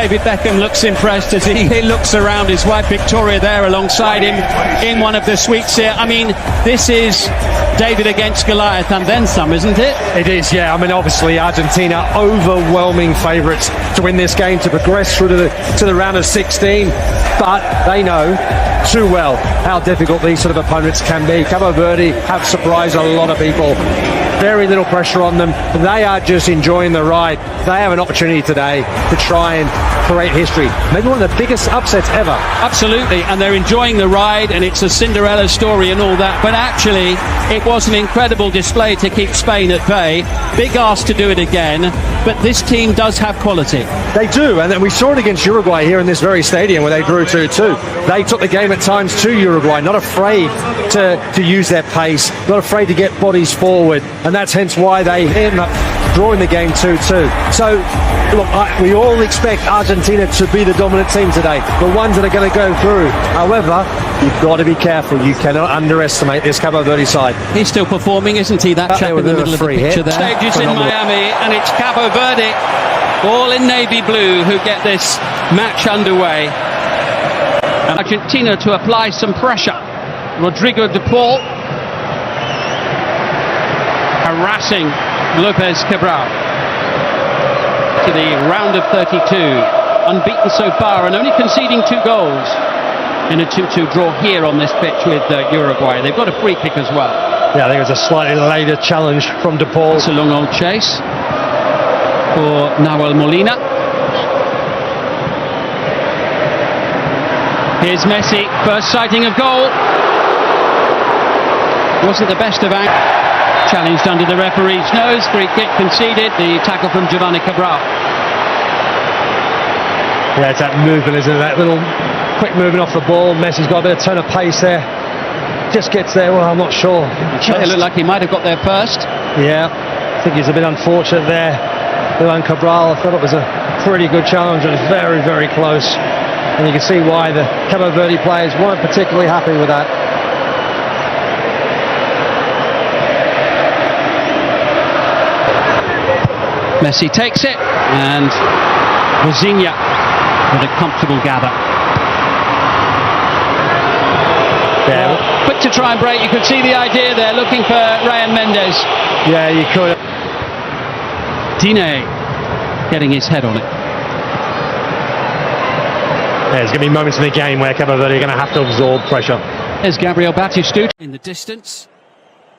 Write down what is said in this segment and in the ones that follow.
David Beckham looks impressed as he looks around. His wife Victoria there alongside him in one of the suites here. I mean, this is David against Goliath and then some, isn't it? It is, yeah. I mean, obviously Argentina overwhelming favourites to win this game, to progress through to the round of 16, but they know too well how difficult these sort of opponents can be. Cabo Verde have surprised a lot of people. Very little pressure on them. They are just enjoying the ride. They have an opportunity today to try and create history. Maybe one of the biggest upsets ever. Absolutely, and they're enjoying the ride, and it's a Cinderella story and all that, but actually it was an incredible display to keep Spain at bay. Big ask to do it again, but this team does have quality. They do, and then we saw it against Uruguay here in this very stadium where they drew 2-2. They took the game at times to Uruguay, not afraid to use their pace, not afraid to get bodies forward, and that's hence why they end up drawing the game 2-2. So, look, we all expect Argentina to be the dominant team today, the ones that are going to go through. However, you've got to be careful. You cannot underestimate this Cabo Verde side. He's still performing, isn't he? That chap in the middle of the picture there. Stages in Miami, and it's Cabo Verde, all in navy blue, who get this match underway. And Argentina to apply some pressure. Rodrigo de Paul harassing Lopez Cabral to the round of 32, unbeaten so far and only conceding 2 goals in a 2-2 draw here on this pitch with Uruguay. They've got a free kick as well. Yeah, I think it was a slightly later challenge from de Paul. It's a long old chase for Nahuel Molina. Here's Messi, first sighting of goal. Wasn't the best of angles. Challenged under the referee's nose, free kick conceded, the tackle from Giovanni Cabral. Yeah, it's that movement, isn't it? That little quick movement off the ball. Messi's got a bit of turn of pace there. Just gets there, well, I'm not sure. It looked like he might have got there first. Yeah, I think he's a bit unfortunate there. Giovanni Cabral, I thought it was a pretty good challenge and it's very, very close. And you can see why the Cabo Verde players weren't particularly happy with that. Messi takes it, and Rosinha with a comfortable gather. Yeah. Quick to try and break, you could see the idea there, looking for Ryan Mendes. Yeah, you could. Dine getting his head on it. Yeah, there's going to be moments in the game where Cabo Verde are going to have to absorb pressure. There's Gabriel Batistuta in the distance,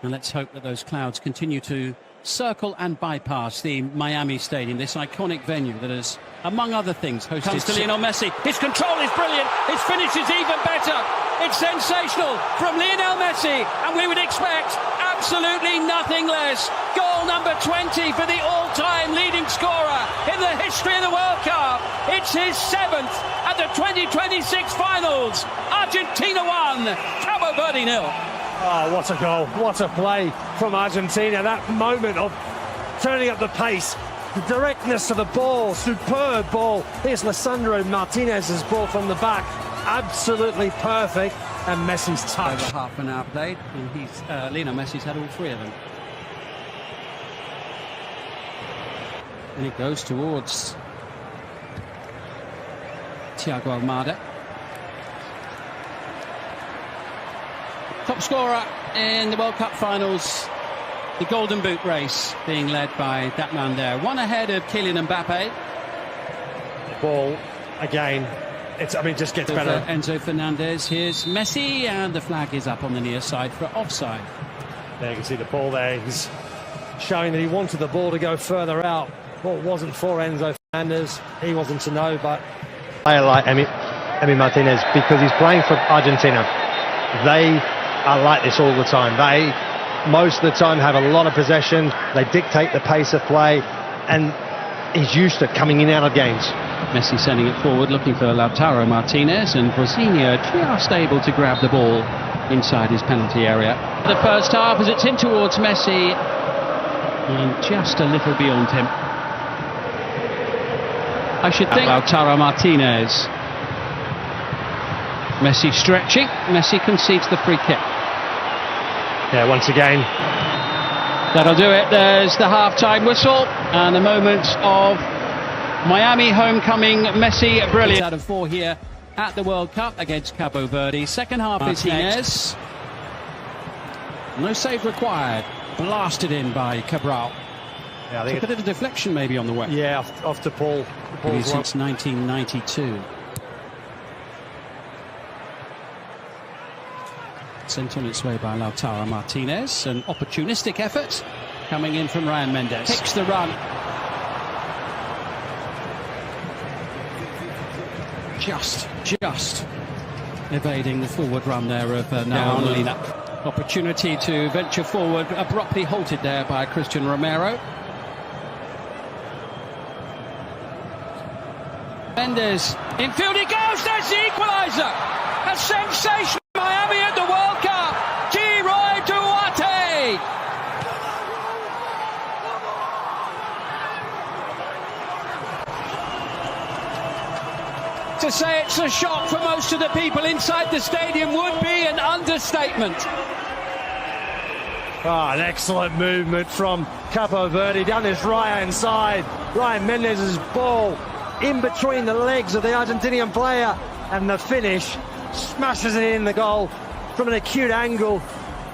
and let's hope that those clouds continue to circle and bypass the Miami Stadium, this iconic venue that has, among other things, hosted... Comes to Lionel Messi. His control is brilliant. His finish is even better. It's sensational from Lionel Messi, and we would expect absolutely nothing less. Goal number 20 for the all-time leading scorer in the history of the World Cup. It's his 7th at the 2026 finals. Argentina 1, Cabo Verde 0. Oh, what a goal, what a play from Argentina. That moment of turning up the pace, the directness of the ball, superb ball. Here's Lisandro Martinez's ball from the back, absolutely perfect, and Messi's touch. Over half an hour played, and Lionel Messi's had all 3 of them. And it goes towards Thiago Almada. Top scorer in the World Cup finals, the Golden Boot race being led by that man there. 1 ahead of Kylian Mbappe. The ball, again, just gets better. Enzo Fernandez, here's Messi, and the flag is up on the near side for offside. There you can see the ball there. He's showing that he wanted the ball to go further out. Well, it wasn't for Enzo Fernandez. He wasn't to know, but I like Emi Martinez because he's playing for Argentina. They are like this all the time. They, most of the time, have a lot of possession. They dictate the pace of play, and he's used to coming in out of games. Messi sending it forward, looking for Lautaro Martinez, and Rosinha just able to grab the ball inside his penalty area. The first half as it's in towards Messi, and just a little beyond him. I should think Lautaro Martinez. Messi stretching. Messi concedes the free kick. Yeah, once again. That'll do it. There's the half-time whistle and a moment of Miami homecoming, Messi brilliant. Out of 4 here at the World Cup against Cabo Verde. Second half is next. No save required. Blasted in by Cabral. Yeah, I think took a little deflection maybe on the way. Yeah, off to Paul. Since 1992. Sent on its way by Lautaro Martinez. An opportunistic effort coming in from Ryan Mendes. Picks the run. Just evading the forward run there of Molina. Opportunity to venture forward, abruptly halted there by Christian Romero. Mendes, infield he goes, there's the equaliser! A sensation, Miami at the World Cup! Roy Duarte! To say it's a shock for most of the people inside the stadium would be an understatement. An excellent movement from Cabo Verde down this right-hand side. Ryan Mendes' ball in between the legs of the Argentinian player, and the finish smashes it in the goal from an acute angle.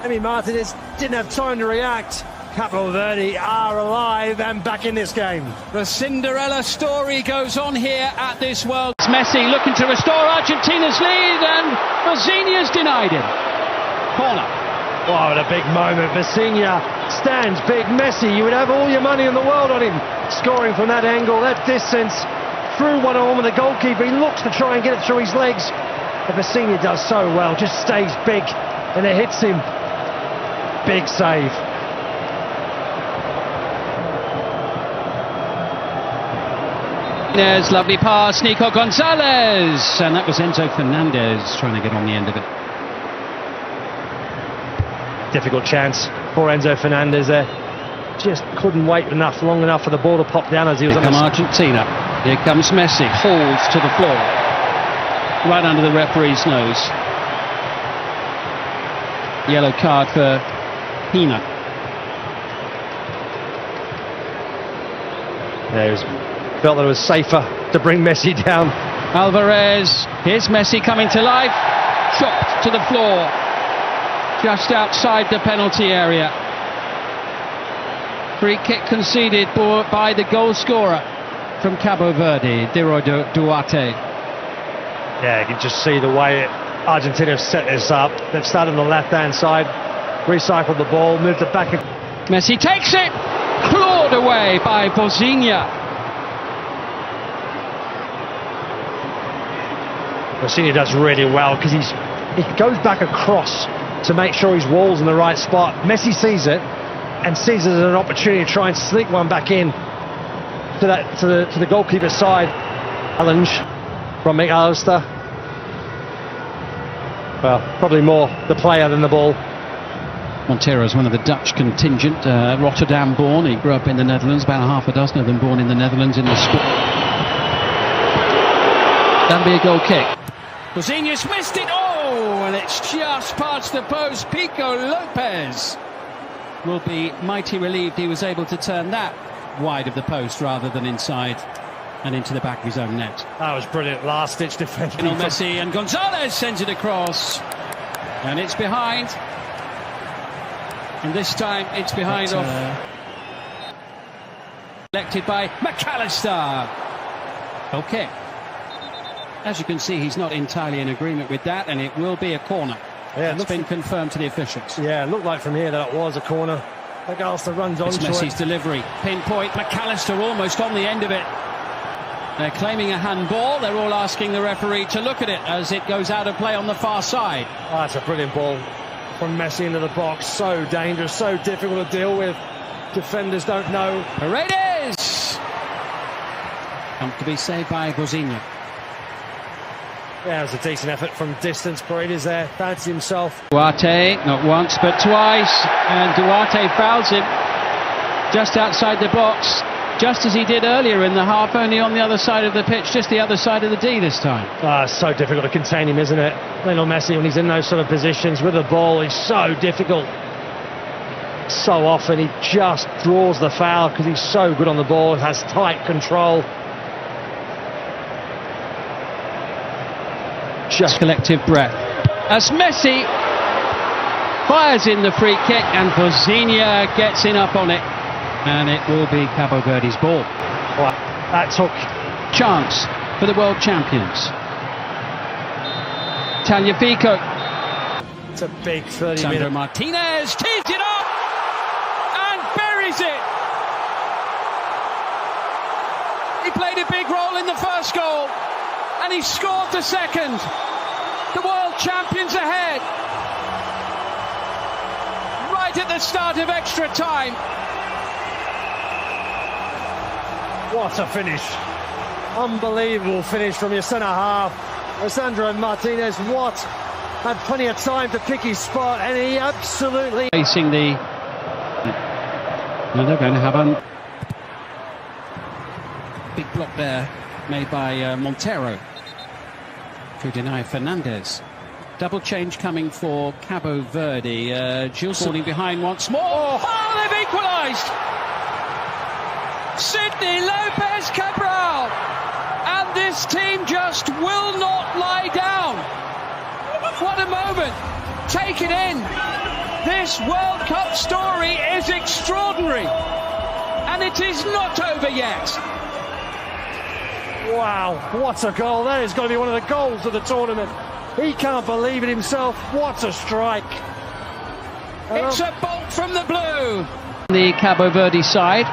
Emi Martinez didn't have time to react. Cabo Verde are alive and back in this game. The Cinderella story goes on here at this World. Messi looking to restore Argentina's lead, and Vozinha's denied him. Corner. Wow, what a big moment. Vozinha stands big. Messi, you would have all your money in the world on him scoring from that angle, that distance, through one arm of the goalkeeper. He looks to try and get it through his legs, but Vozinha does so well, just stays big, and it hits him. Big save. There's lovely pass, Nico Gonzalez, and that was Enzo Fernandez trying to get on the end of it. Difficult chance for Enzo Fernandez there. Just couldn't wait long enough for the ball to pop down as he was on Argentina. Here comes Messi, holds to the floor, right under the referee's nose. Yellow card for Pina. Felt that it was safer to bring Messi down. Alvarez, here's Messi coming to life, chopped to the floor, just outside the penalty area. Free kick conceded by the goal scorer from Cabo Verde, Roy Duarte. Yeah, you can just see the way Argentina have set this up. They've started on the left-hand side, recycled the ball, moved it back. Messi takes it, clawed away by Vozinha. Vozinha does really well because he goes back across to make sure his wall's in the right spot. Messi sees it and sees it as an opportunity to try and sneak one back in to the goalkeeper's side. Challenge from McAllister. Well, probably more the player than the ball. Montero is one of the Dutch contingent, Rotterdam born. He grew up in the Netherlands, about half a dozen of them born in the Netherlands in the sport. That'll be a goal kick. Vozinha's missed it, and it's just past the post. Pico Lopez will be mighty relieved he was able to turn that wide of the post rather than inside and into the back of his own net. That was brilliant last-ditch defence. Messi, and Gonzalez sends it across, and it's behind. And this time it's behind elected by McAllister. Okay. As you can see, he's not entirely in agreement with that, and it will be a corner. Yeah, it's been confirmed to the officials. Yeah, it looked like from here that it was a corner. McAllister runs on. It's Messi's delivery. Pinpoint. McAllister almost on the end of it. They're claiming a handball. They're all asking the referee to look at it as it goes out of play on the far side. Oh, that's a brilliant ball from Messi into the box. So dangerous, so difficult to deal with. Defenders don't know. Paredes! Comfortably saved by Vozinha. Yeah, it was a decent effort from distance. Paredes there, fancy himself. Duarte, not once but twice, and Duarte fouls him just outside the box, just as he did earlier in the half, only on the other side of the pitch, just the other side of the D this time. It's so difficult to contain him, isn't it? Lionel Messi, when he's in those sort of positions with the ball, he's so difficult. So often he just draws the foul because he's so good on the ball, has tight control. Just collective breath. As Messi fires in the free kick and Vozinha gets in up on it. And it will be Cabo Verde's ball. Well, that took chance for the world champions. Tagliafico. It's a big 30 Sandro minute. Martinez tees it up and buries it. He played a big role in the first goal and he scored the second. The world champions ahead. Right at the start of extra time. What a finish. Unbelievable finish from your centre half. Sandro Martinez, had plenty of time to pick his spot, and he absolutely... Facing the... Well, they're going to have a big block there made by Montero to deny Fernandez. Double change coming for Cabo Verde. Gilles falling behind once more. Oh, they've equalised! Sidney Lopez Cabral, and this team just will not lie down. What a moment. Take it in. This World Cup story is extraordinary, and it is not over yet. Wow, what a goal. That is going to be one of the goals of the tournament. He can't believe it himself. What a strike. It's a bolt from the blue. The Cabo Verde side.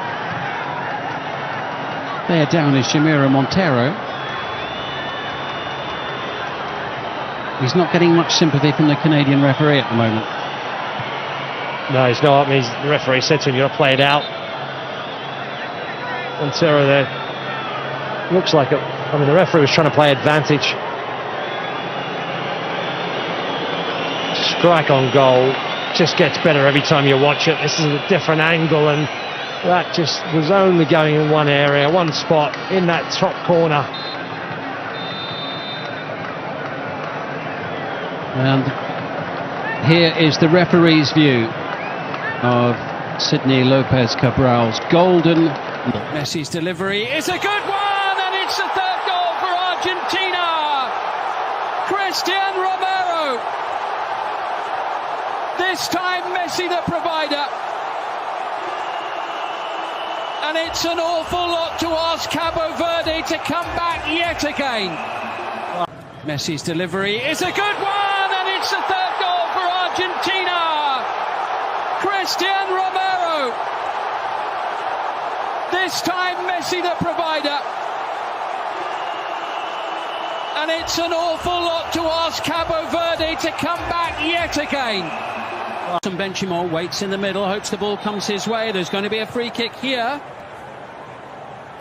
There down is Jamiro Montero. He's not getting much sympathy from the Canadian referee at the moment. No, he's not. I mean, the referee said to him, you've got to play it out. Montero there. Looks like it. I mean, the referee was trying to play advantage. Strike on goal. Just gets better every time you watch it. This is a different angle, and that just was only going in one area, one spot in that top corner. And here is the referee's view of Sidney Lopez Cabral's golden. Messi's delivery is a good one, and it's the third goal for Argentina. Christian Romero. This time Messi the provider. And it's an awful lot to ask Cabo Verde to come back yet again. Messi's delivery is a good one, and it's the third goal for Argentina. Christian Romero. This time Messi the provider. And it's an awful lot to ask Cabo Verde to come back yet again. Benchimol waits in the middle, hopes the ball comes his way. There's going to be a free kick here.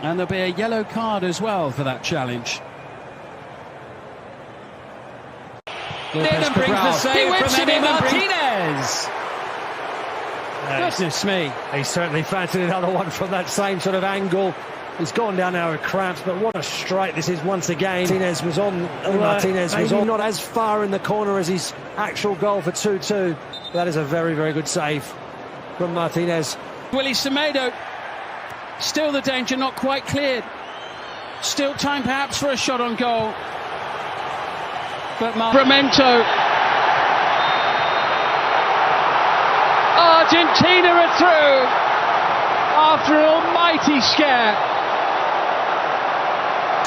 And there'll be a yellow card as well for that challenge. Lopez brings the save from Martinez. Goodness me. He certainly fancied another one from that same sort of angle. He's gone down now with cramps, but what a strike this is once again. Martinez was on. Martinez was on, not as far in the corner as his actual goal for 2-2. That is a very, very good save from Martinez. Willie Semedo. Still the danger not quite cleared. Still time perhaps for a shot on goal. But Bramento. Argentina are through after an almighty scare.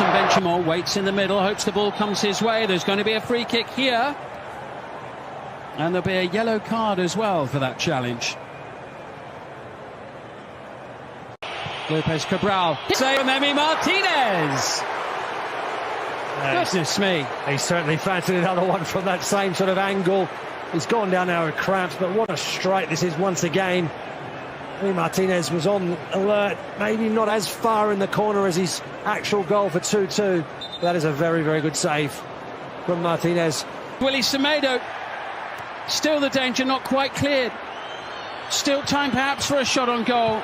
Benchimol waits in the middle, hopes the ball comes his way. There's going to be a free kick here. And there'll be a yellow card as well for that challenge. Lopez Cabral. Save from Martinez. Goodness me. He certainly fancied another one from that same sort of angle. He's gone down now with cramps, but what a strike this is once again. Martinez was on alert, maybe not as far in the corner as his actual goal for 2-2. That is a very, very good save from Martinez. Willie Semedo. Still the danger not quite cleared. Still time perhaps for a shot on goal.